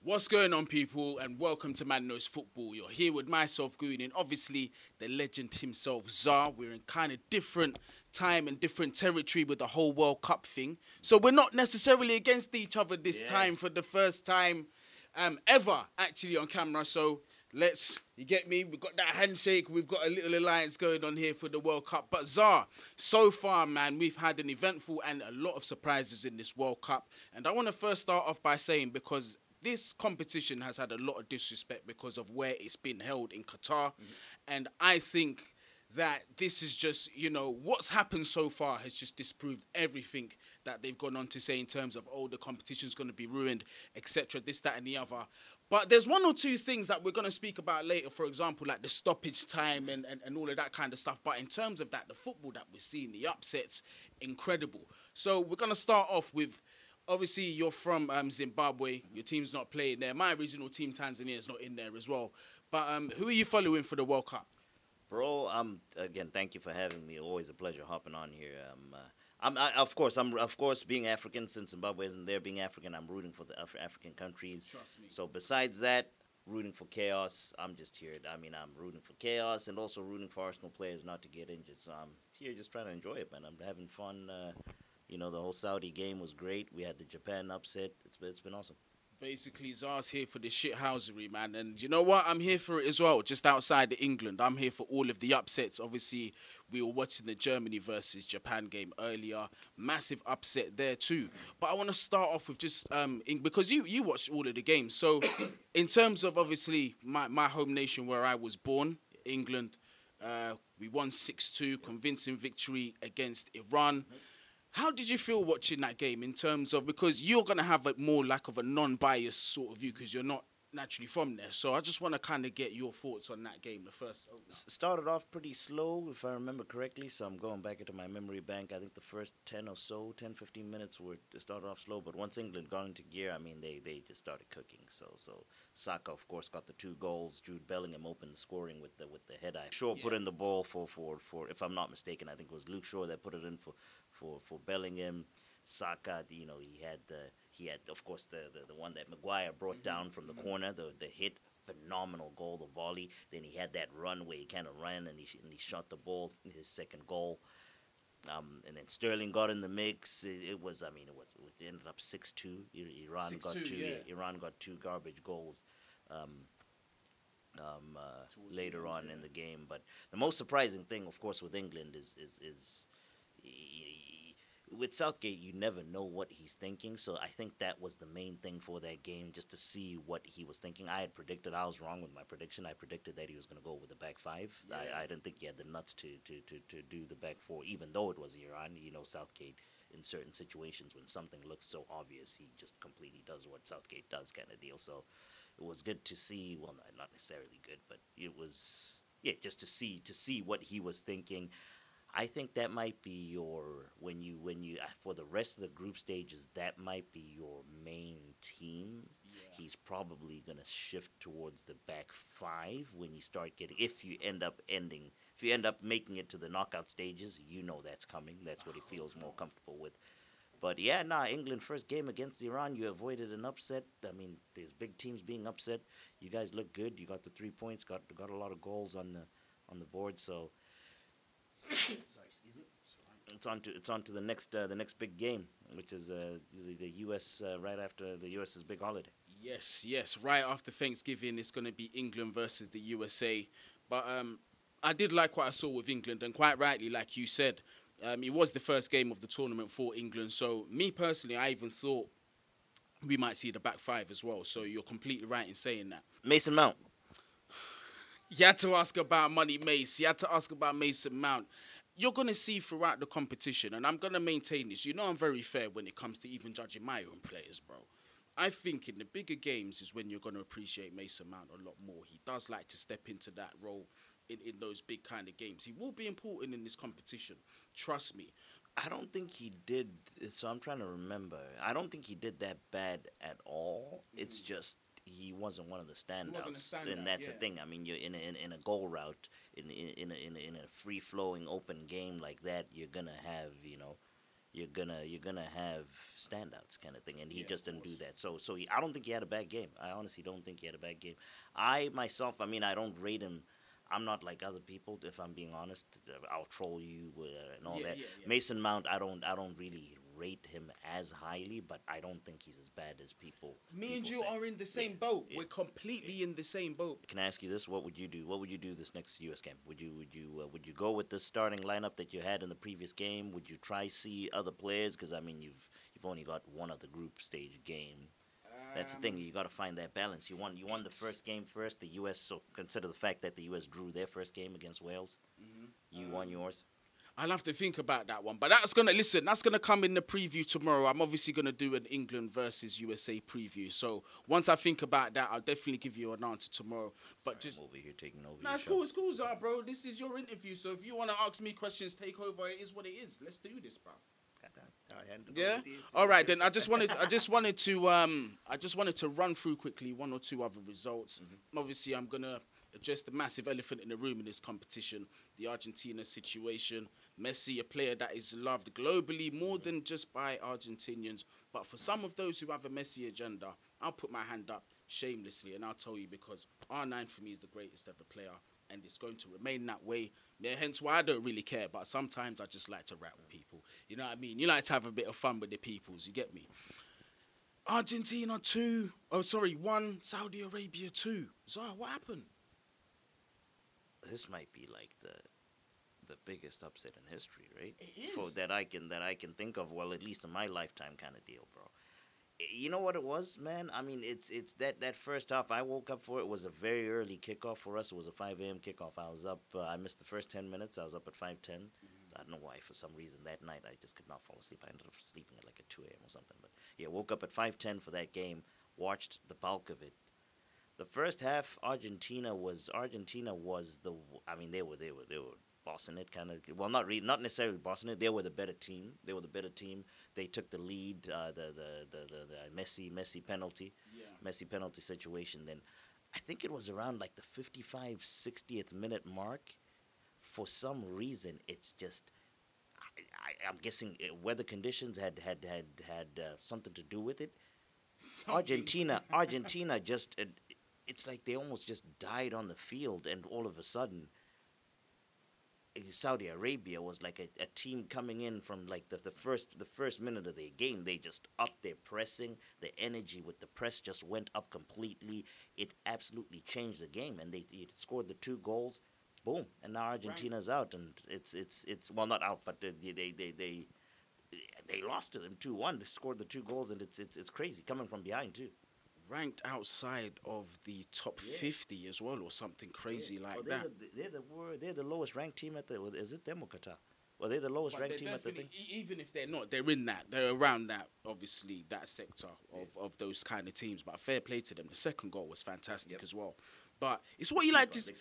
What's going on, people, and welcome to Man Knows Football. You're here with myself, Guni, and obviously the legend himself, Zar. We're in kind of different time and different territory with the whole World Cup thing. So we're not necessarily against each other this time for the first time ever, actually, on camera. So you get me? We've got that handshake. We've got a little alliance going on here for the World Cup. But Zar, so far, man, we've had an eventful and a lot of surprises in this World Cup. And I want to first start off by saying, because this competition has had a lot of disrespect because of where it's been held in Qatar. And I think that this is just, what's happened so far has just disproved everything that they've gone on to say in terms of, the competition's going to be ruined, etc., this, that, and the other. But there's one or two things that we're going to speak about later, for example, like the stoppage time and all of that kind of stuff. But in terms of that, the football that we're seeing, the upsets, incredible. So we're going to start off with, obviously, you're from Zimbabwe. Your team's not playing there. My original team, Tanzania, is not in there as well. But who are you following for the World Cup? Bro, again, thank you for having me. Always a pleasure hopping on here. Of course, being African, since Zimbabwe isn't there, being African, I'm rooting for the African countries. Trust me. So besides that, rooting for chaos. I'm just here. I'm rooting for chaos and also rooting for Arsenal players not to get injured. So I'm here just trying to enjoy it, man. I'm having fun. The whole Saudi game was great. We had the Japan upset. It's been awesome. Basically, Zar's here for the shithousery, man. And you know what? I'm here for it as well, just outside of England. I'm here for all of the upsets. Obviously, we were watching the Germany versus Japan game earlier. Massive upset there too. But I want to start off with just, because you watched all of the games. So in terms of, obviously, my home nation where I was born, England, we won 6-2, convincing victory against Iran. How did you feel watching that game in terms of, because you're going to have more like of a non-biased sort of view because you're not naturally from there. So I just want to kind of get your thoughts on that game, the first. Started off pretty slow, if I remember correctly. So I'm going back into my memory bank. I think the first 10 or so, 10, 15 minutes started off slow. But once England got into gear, they just started cooking. So Saka, of course, got the 2 goals. Jude Bellingham opened the scoring with the head eye. Shaw put in the ball for, if I'm not mistaken, I think it was Luke Shaw that put it in for Bellingham. Saka, he had of course the one that Maguire brought down from the corner, the hit, phenomenal goal, the volley. Then he had that run where he kind of ran and he shot the ball, his second goal. And then Sterling got in the mix. It ended up 6-2. Iran got 2 garbage goals later on in the game. But the most surprising thing, of course, with England is with Southgate, you never know what he's thinking. So I think that was the main thing for that game, just to see what he was thinking. I was wrong with my prediction. I predicted that he was going to go with the back 5. Yeah. I didn't think he had the nuts to do the back 4, even though it was Iran. Southgate, in certain situations when something looks so obvious, he just completely does what Southgate does, kind of deal. So it was good to see. Well, not necessarily good, but it was just to see what he was thinking. I think that might be when you for the rest of the group stages, that might be your main team. Yeah. He's probably going to shift towards the back 5 when you start getting, if you end up making it to the knockout stages, that's coming. That's what he feels more comfortable with. But England first game against Iran, you avoided an upset. There's big teams being upset. You guys look good. You got the 3 points, got a lot of goals on the board, so sorry, excuse me. It's on to the next big game, which is the U.S. Right after the U.S.'s big holiday. Yes, right after Thanksgiving, it's going to be England versus the USA. But I did like what I saw with England, and quite rightly, like you said, it was the first game of the tournament for England. So me personally, I even thought we might see the back 5 as well. So you're completely right in saying that. Mason Mount. You had to ask about Money Mace. You had to ask about Mason Mount. You're going to see throughout the competition, and I'm going to maintain this. I'm very fair when it comes to even judging my own players, bro. I think in the bigger games is when you're going to appreciate Mason Mount a lot more. He does like to step into that role in those big kind of games. He will be important in this competition. Trust me. I don't think he did, so I'm trying to remember. I don't think he did that bad at all. It's just he wasn't one of the standouts, and that's the thing. You're in a goal route, in a free flowing open game like that. You're gonna have you're gonna have standouts kind of thing, and he just didn't do that. I don't think he had a bad game. I honestly don't think he had a bad game. I myself, I mean, I don't rate him. I'm not like other people. If I'm being honest, I'll troll you and all that. Mason Mount, I don't really rate him as highly, but I don't think he's as bad as people. Me and you are in the same boat. We're completely in the same boat. Can I ask you this? What would you do? What would you do this next U.S. game? Would you go with the starting lineup that you had in the previous game? Would you try see other players? Because I mean, you've only got one other group stage game. That's the thing. You got to find that balance. You won the first game first. The U.S. So consider the fact that the U.S. drew their first game against Wales. You won yours. I'll have to think about that one. But that's gonna come in the preview tomorrow. I'm obviously gonna do an England versus USA preview. So once I think about that, I'll definitely give you an answer tomorrow. But I'm over here taking over. Nah, it's cool, Zar, bro. This is your interview. So if you wanna ask me questions, take over. It is what it is. Let's do this, bro. Yeah. All right, then. I just wanted to run through quickly one or two other results. Obviously, I'm gonna address the massive elephant in the room in this competition, the Argentina situation. Messi, a player that is loved globally more than just by Argentinians, but for some of those who have a Messi agenda, I'll put my hand up shamelessly and I'll tell you because R9 for me is the greatest ever player and it's going to remain that way. Yeah, hence why I don't really care, but sometimes I just like to rattle people. You know what I mean? You like to have a bit of fun with the peoples, you get me? Argentina 1, Saudi Arabia 2. Zara, what happened? This might be like the biggest upset in history, right? It is. That I can think of. Well, at least in my lifetime, kind of deal, bro. You know what it was, man? I mean, it's that first half. I woke up for it. Was a very early kickoff for us. It was a 5 a.m. kickoff. I was up. I missed the first 10 minutes. I was up at 5:10. I don't know why. For some reason, that night I just could not fall asleep. I ended up sleeping at like at 2 a.m. or something. But yeah, woke up at 5:10 for that game. Watched the bulk of it. The first half, Argentina was the. I mean, they were bossing it, kind of. Well, not necessarily bossing it. They were the better team. They took the lead. The Messi penalty, Messi penalty situation. Then, I think it was around like the 55, 60th minute mark. For some reason, it's just. I'm guessing weather conditions had something to do with it. Argentina just. It's like they almost just died on the field, and all of a sudden, Saudi Arabia was like a team coming in from like the first minute of their game. They just upped their pressing. The energy with the press just went up completely. It absolutely changed the game, and they scored the 2 goals. Boom, and now Argentina's out, and it's well, not out, but they lost to them 2-1. They scored the 2 goals, and it's crazy coming from behind too. Ranked outside of the top 50 as well, or something crazy like that. They're the lowest ranked team at the. Is it them or Qatar? Well, they're the lowest ranked team at the thing. Even if they're not, they're in that. They're around that. Obviously, that sector of those kind of teams. But fair play to them. The second goal was fantastic as well. But it's what you like to see.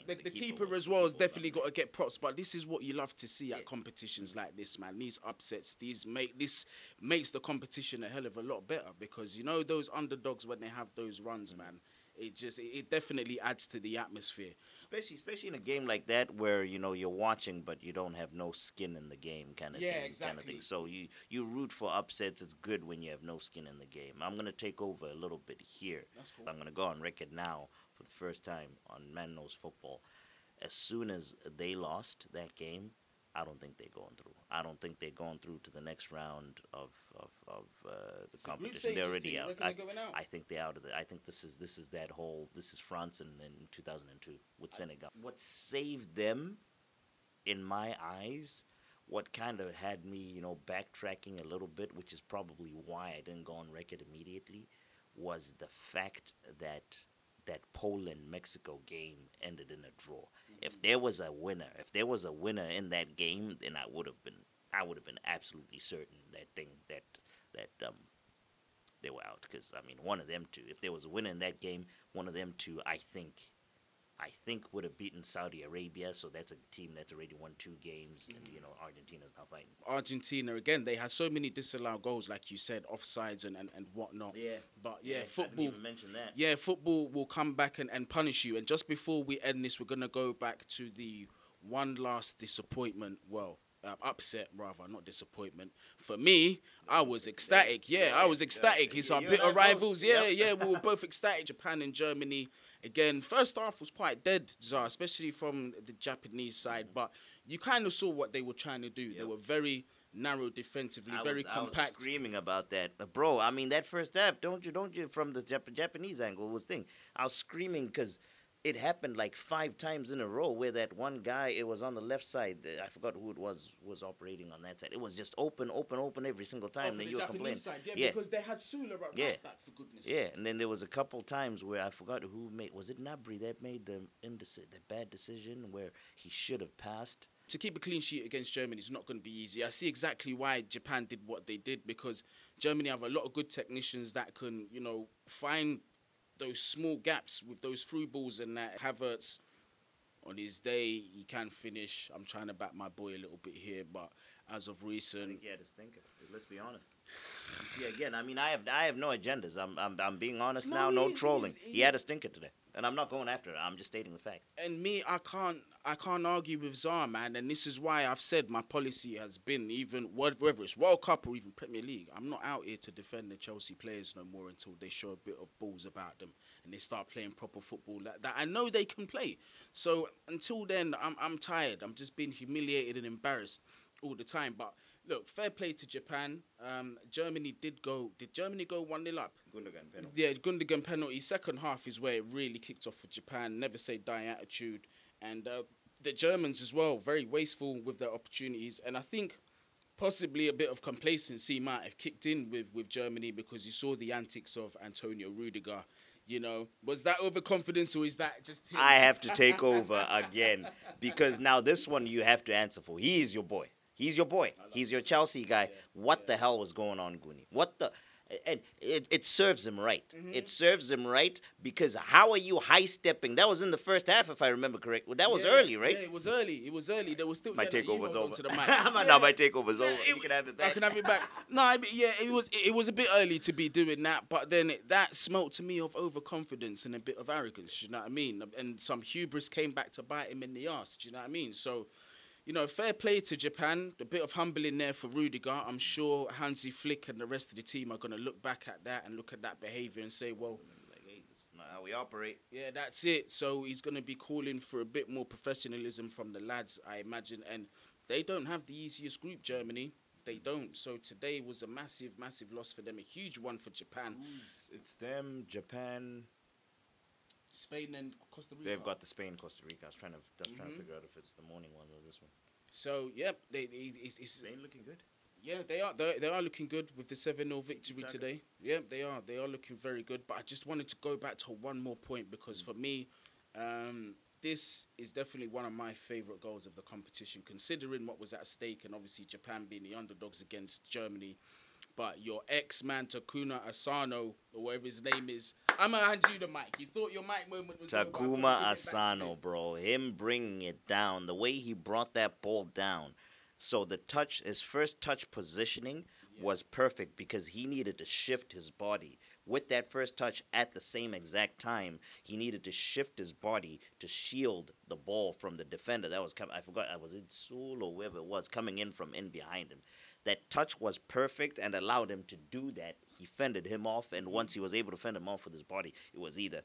The keeper as well has definitely got to get props. But this is what you love to see at competitions like this, man. These upsets, this makes the competition a hell of a lot better because you know those underdogs when they have those runs, man. It definitely adds to the atmosphere. Especially in a game like that where you know you're watching but you don't have no skin in the game kind of thing. Exactly. Kind of thing. So you root for upsets. It's good when you have no skin in the game. I'm gonna take over a little bit here. That's cool. I'm gonna go on record now for the first time on Man Knows Football. As soon as they lost that game, I don't think they're going through. I don't think they're going through to the next round of the competition. They're already out. I think they're out of it. I think this is France in 2002 with Senegal. What saved them, in my eyes, what kind of had me, backtracking a little bit, which is probably why I didn't go on record immediately, was the fact that Poland-Mexico game ended in a draw. Mm-hmm. If there was a winner in that game, then I would have been absolutely certain that they were out. Because I mean, one of them two. If there was a winner in that game, one of them two, I think would have beaten Saudi Arabia. So that's a team that's already won 2 games, and Argentina's now fighting. Argentina again. They had so many disallowed goals, like you said, offsides and whatnot. Yeah, but football. I didn't even mention that. Yeah, football will come back and punish you. And just before we end this, we're gonna go back to the one last disappointment. Well, upset rather, not disappointment. For me, I was ecstatic. Yeah, I was ecstatic. It's our bitter rivals. Yeah, we were both ecstatic. Japan and Germany. Again, first half was quite dead, Zara, especially from the Japanese side. But you kind of saw what they were trying to do. They were very narrow defensively, very compact. I was screaming about that, bro. I mean, that first half, don't you? From the Japanese angle, was thing. I was screaming because it happened like 5 times in a row where that one guy, it was on the left side. I forgot who it was operating on that side. It was just open every single time. Then you were complaining. Side, because they had Sula right back, for goodness sake. Yeah, and then there was a couple times where I forgot who made. Was it Nabri that made the bad decision where he should have passed? To keep a clean sheet against Germany is not going to be easy. I see exactly why Japan did what they did, because Germany have a lot of good technicians that can, find those small gaps with those through balls, and that Havertz, on his day, he can finish. I'm trying to back my boy a little bit here, but as of recent, I think he had a stinker. Let's be honest. You see, again, I mean, I have no agendas. I'm being honest now. No trolling. He had a stinker today, and I'm not going after it. I'm just stating the fact. And me, I can't argue with Zara, man. And this is why I've said my policy has been, even whether it's World Cup or even Premier League, I'm not out here to defend the Chelsea players no more until they show a bit of balls about them and they start playing proper football that I know they can play. So until then, I'm tired. I'm just being humiliated and embarrassed all the time. But look, fair play to Japan. Germany did Germany go 1-0 up? Gundogan penalty. Yeah, Gundogan penalty. Second half is where it really kicked off for Japan. Never say die attitude. And the Germans as well, very wasteful with their opportunities. And I think possibly a bit of complacency might have kicked in with Germany, because you saw the antics of Antonio Rudiger. Was that overconfidence, or is that just him? I have to take over again, because now this one you have to answer for. He is your boy. He's your boy. He's your Chelsea guy. Yeah. What the hell was going on, Guni? And it serves him right. Mm-hmm. It serves him right, because how are you high-stepping? That was in the first half, if I remember correctly. That was early, right? Yeah, it was early. There was still... My takeover's over. To the mic. No, my takeover's over. You can have it back. I can have it back. No, it was a bit early to be doing that, but then that smelt to me of overconfidence and a bit of arrogance, you know what I mean? And some hubris came back to bite him in the arse, do you know what I mean? So... fair play to Japan. A bit of humbling there for Rudiger. I'm sure Hansi Flick and the rest of the team are going to look back at that and look at that behaviour and say, well... hey, this is not how we operate. Yeah, that's it. So he's going to be calling for a bit more professionalism from the lads, I imagine. And they don't have the easiest group, Germany. They don't. So today was a massive, massive loss for them. A huge one for Japan. It's them, Japan... Spain and Costa Rica. They've got the Spain, Costa Rica. I was trying to figure out if it's the morning one or this one. So, yep, it's Spain looking good. Yeah, they are. They are looking good with the 7-0 victory today. Yeah, they are. They are looking very good. But I just wanted to go back to one more point, because for me, this is definitely one of my favourite goals of the competition, considering what was at stake, and obviously Japan being the underdogs against Germany. But your ex-man, Takuma Asano, or whatever his name is, I'm going to hand you the mic. You thought your mic moment was over. Takuma Asano, bro. Him bringing it down, the way he brought that ball down. So his first touch positioning was perfect, because he needed to shift his body. With that first touch at the same exact time, he needed to shift his body to shield the ball from the defender. That was I forgot, I was in Seoul or wherever it was, coming in from in behind him. That touch was perfect and allowed him to do that. He fended him off, and once he was able to fend him off with his body, it was either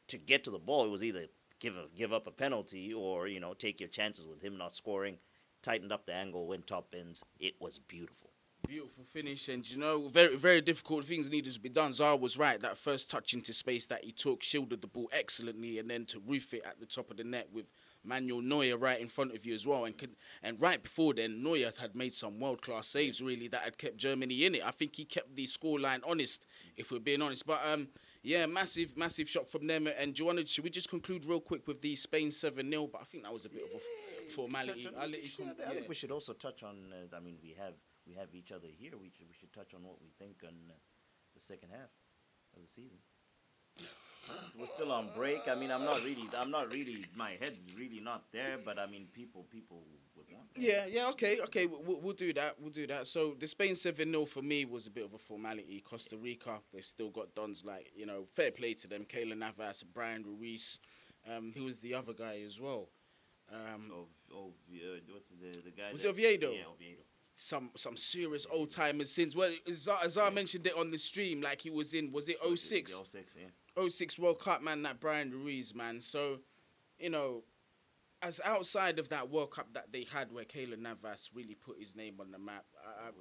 to get to the ball, it was either give up a penalty, or take your chances with him not scoring. Tightened up the angle, went top ends. It was beautiful. Beautiful finish, and very, very difficult things needed to be done. Zara was right. That first touch into space that he took, shielded the ball excellently, and then to roof it at the top of the net with Manuel Neuer right in front of you as well. And right before then, Neuer had made some world-class saves, really, that had kept Germany in it. I think he kept the scoreline honest, if we're being honest. But, yeah, massive, massive shot from them. And should we just conclude real quick with the Spain 7-0? But I think that was a bit of a formality. I think we should also touch on, we have each other here. We should touch on what we think on the second half of the season. We're still on break. I'm not really. My head's really not there. But people would want that. Yeah. Okay. We'll do that. So the Spain 7-0 for me was a bit of a formality. Costa Rica, they've still got dons like fair play to them. Keylor Navas, Brian Ruiz, who was the other guy as well. What's the guy? Was it Oviedo? Yeah, Oviedo. Some serious old timers since. Well, Azar mentioned it on the stream, like he was in, was it '06? '06, yeah. '06 World Cup, man, that Brian Ruiz, man. So, you know, as outside of that World Cup that they had where Keylor Navas really put his name on the map,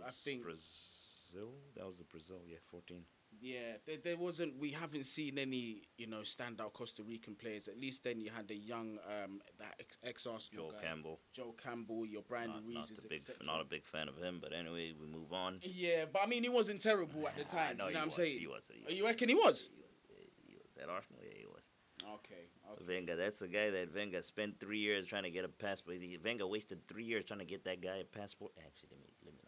I think... Brazil? That was the Brazil, yeah, 14. Yeah, there wasn't... We haven't seen any, you know, standout Costa Rican players. At least then you had the young, that ex-Arsenal guy. Joe Campbell, your Brian Ruiz, not a big fan of him, but anyway, we move on. Yeah, but I mean, he wasn't terrible at the time. You know what I'm saying? He was. You reckon he was? He was at Arsenal, yeah, he was. Okay. Wenger, that's the guy that Wenger spent 3 years trying to get a passport. Wenger wasted 3 years trying to get that guy a passport. Actually, let me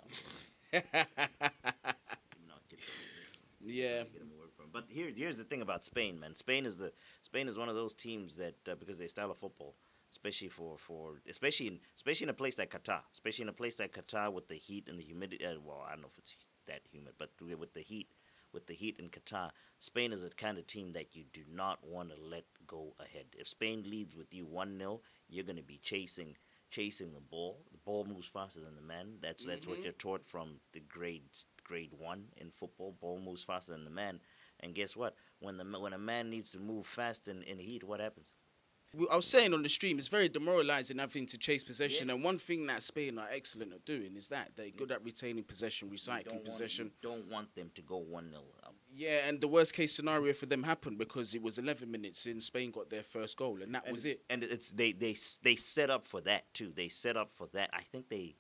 not. Yeah. But here's the thing about Spain, man. Spain is one of those teams that because they style of football, especially especially in a place like Qatar, with the heat and the humidity. Well, I don't know if it's that humid, but with the heat in Qatar, Spain is the kind of team that you do not want to let go ahead. If Spain leads with you 1-0, you're going to be chasing the ball. The ball moves faster than the man. That's what you're taught from the grade 1 in football. Ball moves faster than the man. And guess what? When a man needs to move fast in heat, what happens? I was saying on the stream, it's very demoralising having to chase possession. Yeah. And one thing that Spain are excellent at doing is that they're good at retaining possession, recycling possession. You don't want them to go 1-0 up. Yeah, and the worst case scenario for them happened because it was 11 minutes in, Spain got their first goal, and that was it. And they set up for that too. They set up for that. I think they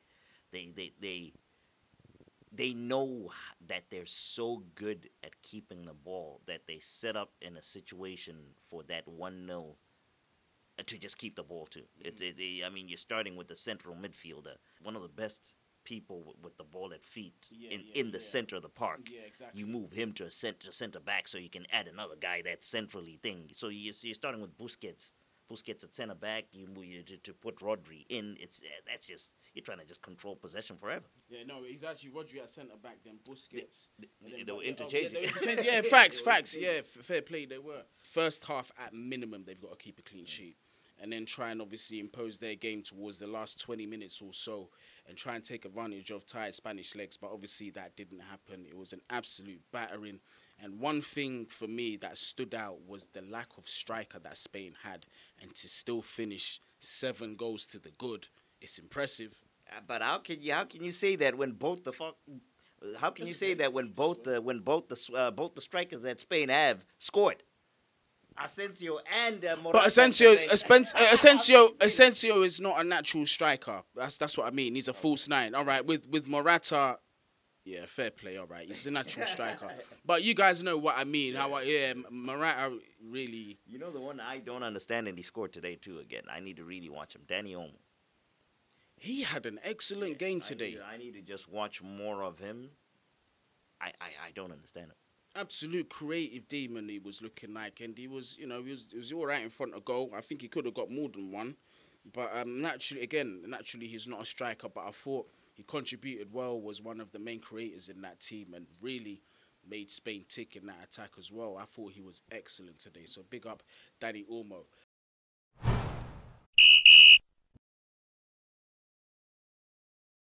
know that they're so good at keeping the ball that they set up in a situation for that 1-0 to just keep the ball too. I mean, you're starting with the central midfielder, one of the best people with the ball at feet in the center of the park. Yeah, exactly. You move him to a center back so you can add another guy that's centrally thing. So you're starting with Busquets at center back. You move to put Rodri in. That's just, you're trying to just control possession forever. Yeah, no, it's actually Rodri at centre back, then Busquets. They were interchanging. Yeah, facts. Yeah, fair play, they were. First half, at minimum, they've got to keep a clean sheet. And then try and obviously impose their game towards the last 20 minutes or so and try and take advantage of tired Spanish legs. But obviously that didn't happen. It was an absolute battering. And one thing for me that stood out was the lack of striker that Spain had. And to still finish 7 goals to the good, it's impressive. But how can you say that when both the strikers that Spain have scored? Asensio and Morata. But Asensio is not a natural striker. That's what I mean. He's a false 9. All right, with Morata, yeah, fair play. All right, he's a natural striker. But you guys know what I mean. Morata really. You know the one I don't understand, and he scored today too. Again, I need to really watch him. Dani Olmo. He had an excellent game today. I need to just watch more of him. I don't understand him. Absolute creative demon he was looking like, and he was all right in front of goal. I think he could have got more than one, but naturally he's not a striker. But I thought he contributed well, was one of the main creators in that team, and really made Spain tick in that attack as well. I thought he was excellent today. So big up Dani Olmo.